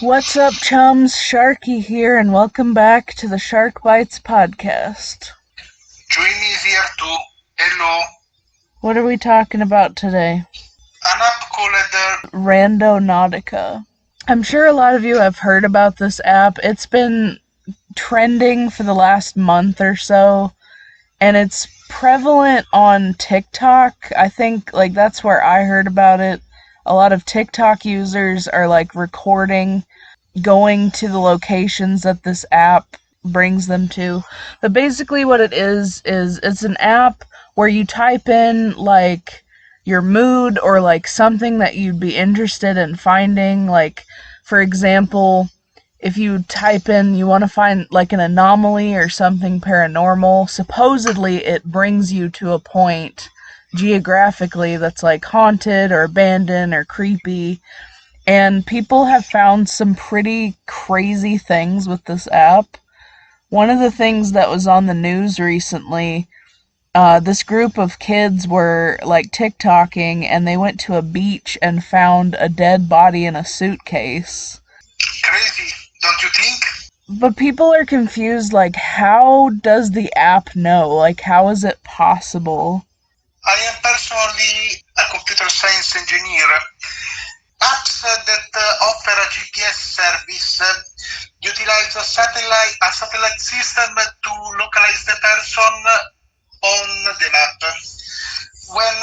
What's up, chums? Sharky here, and welcome back to the Shark Bites podcast. Join is here too. Hello. What are we talking about today? An app called Randonaughting. I'm sure a lot of you have heard about this app. It's been trending for the last month or so, and it's prevalent on TikTok. I think that's where I heard about it. A lot of TikTok users are recording going to the locations that this app brings them to. But basically what it is it's an app where you type in your mood or something that you'd be interested in finding. For example, if you type in you want to find an anomaly or something paranormal, supposedly it brings you to a point geographically that's haunted or abandoned or creepy. And people have found some pretty crazy things with this app. One of the things that was on the news recently, this group of kids were TikToking, and they went to a beach and found a dead body in a suitcase. Crazy, don't you think? But people are confused, how does the app know? How is it possible? I am personally a computer science engineer. Apps that offer a GPS service utilize a satellite system to localize the person on the map. When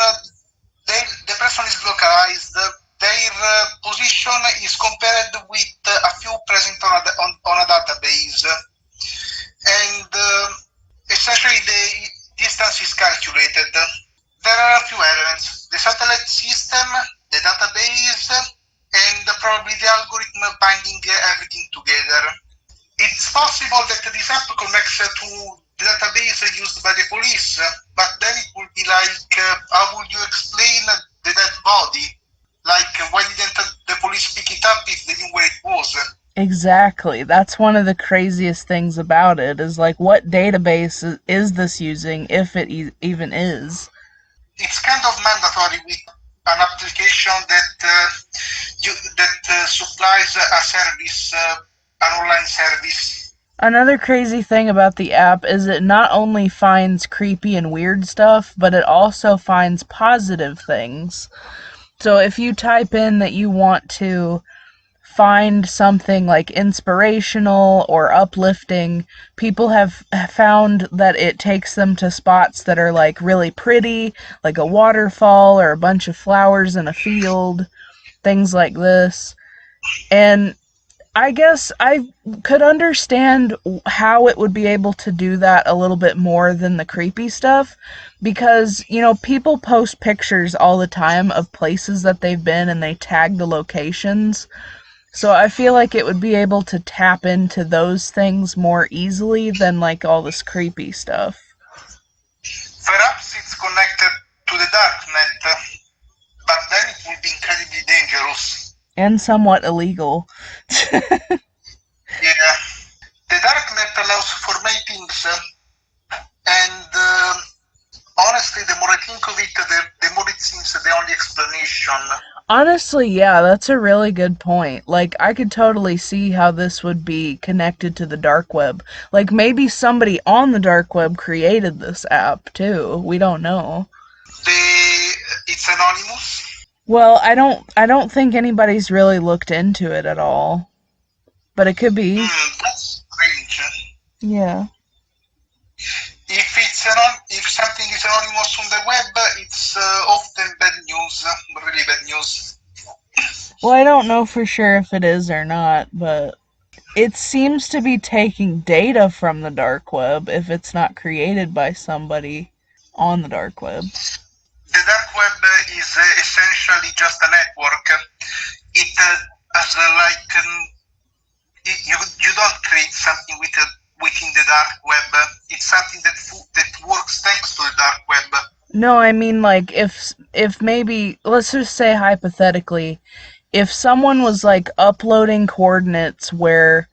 the person is localized, their position is compared with a few present on a database, and essentially the distance is calculated. There are a few elements: the satellite system, the database, and probably the algorithm binding everything together. It's possible that this app connects to the database used by the police, but then it would be how would you explain the dead body? Why didn't the police pick it up if they knew where it was? Exactly. That's one of the craziest things about it, is what database is this using, if it even is? It's kind of mandatory with an application that supplies a service, an online service. Another crazy thing about the app is it not only finds creepy and weird stuff, but it also finds positive things. So if you type in that you want to find something inspirational or uplifting, people have found that it takes them to spots that are really pretty, like a waterfall or a bunch of flowers in a field, things like this. And I guess I could understand how it would be able to do that a little bit more than the creepy stuff, because, people post pictures all the time of places that they've been and they tag the locations. So I feel like it would be able to tap into those things more easily than all this creepy stuff. Perhaps it's connected to the darknet, but then it will be incredibly dangerous. And somewhat illegal. Yeah. The darknet allows for many things, and honestly, the more I think of it, the more it seems the only explanation. Honestly, yeah, that's a really good point. I could totally see how this would be connected to the dark web. Maybe somebody on the dark web created this app, too. We don't know. It's anonymous? Well, I don't think anybody's really looked into it at all. But it could be. That's strange. Yeah. If something is anonymous on the web, it's often bad news, really bad news. Well, I don't know for sure if it is or not, but it seems to be taking data from the dark web if it's not created by somebody on the dark web. The dark web is essentially just a network. It has you don't create something within the dark web. It's something that works thanks to the dark web. No, I mean if maybe, let's just say hypothetically, if someone was uploading coordinates where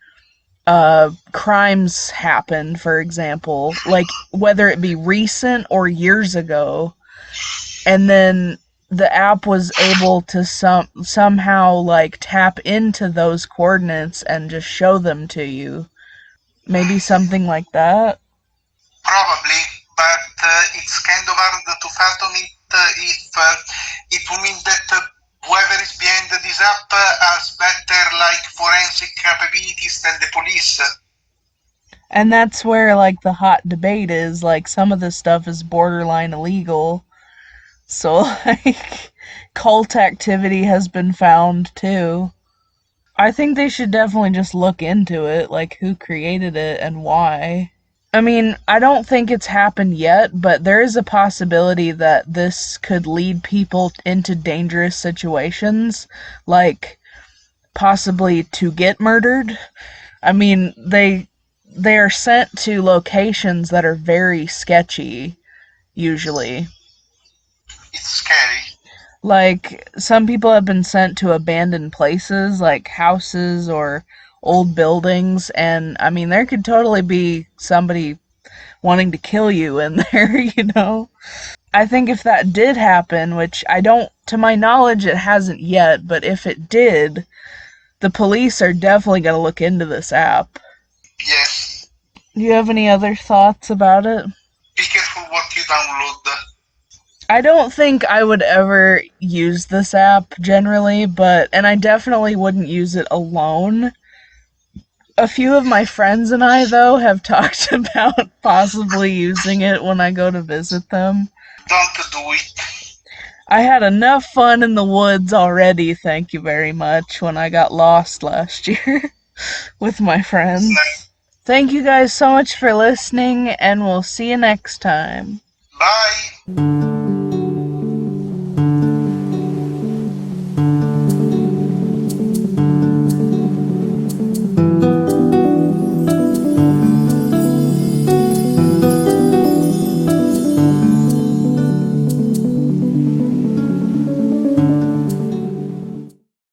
crimes happened, for example, whether it be recent or years ago, and then the app was able to somehow like tap into those coordinates and just show them to you. Maybe something like that. Probably, but it's kind of hard to fathom it if it will mean that whoever is behind this app has better like forensic capabilities than the police. And that's where like the hot debate is, like some of this stuff is borderline illegal. So like cult activity has been found too. I think they should definitely just look into it, like who created it and why. I mean, I don't think it's happened yet, but there is a possibility that this could lead people into dangerous situations, like possibly to get murdered. I mean, they are sent to locations that are very sketchy usually. It's scary. Like some people have been sent to abandoned places like houses or old buildings, and I mean there could totally be somebody wanting to kill you in there, you know? I think if that did happen, which I don't, to my knowledge, it hasn't yet, but if it did, the police are definitely going to look into this app. Yes. Do you have any other thoughts about it? Be careful what you download. I don't think I would ever use this app generally, and I definitely wouldn't use it alone. A few of my friends and I, though, have talked about possibly using it when I go to visit them. Don't do it. I had enough fun in the woods already, thank you very much, when I got lost last year with my friends. Thank you guys so much for listening, and we'll see you next time. Bye.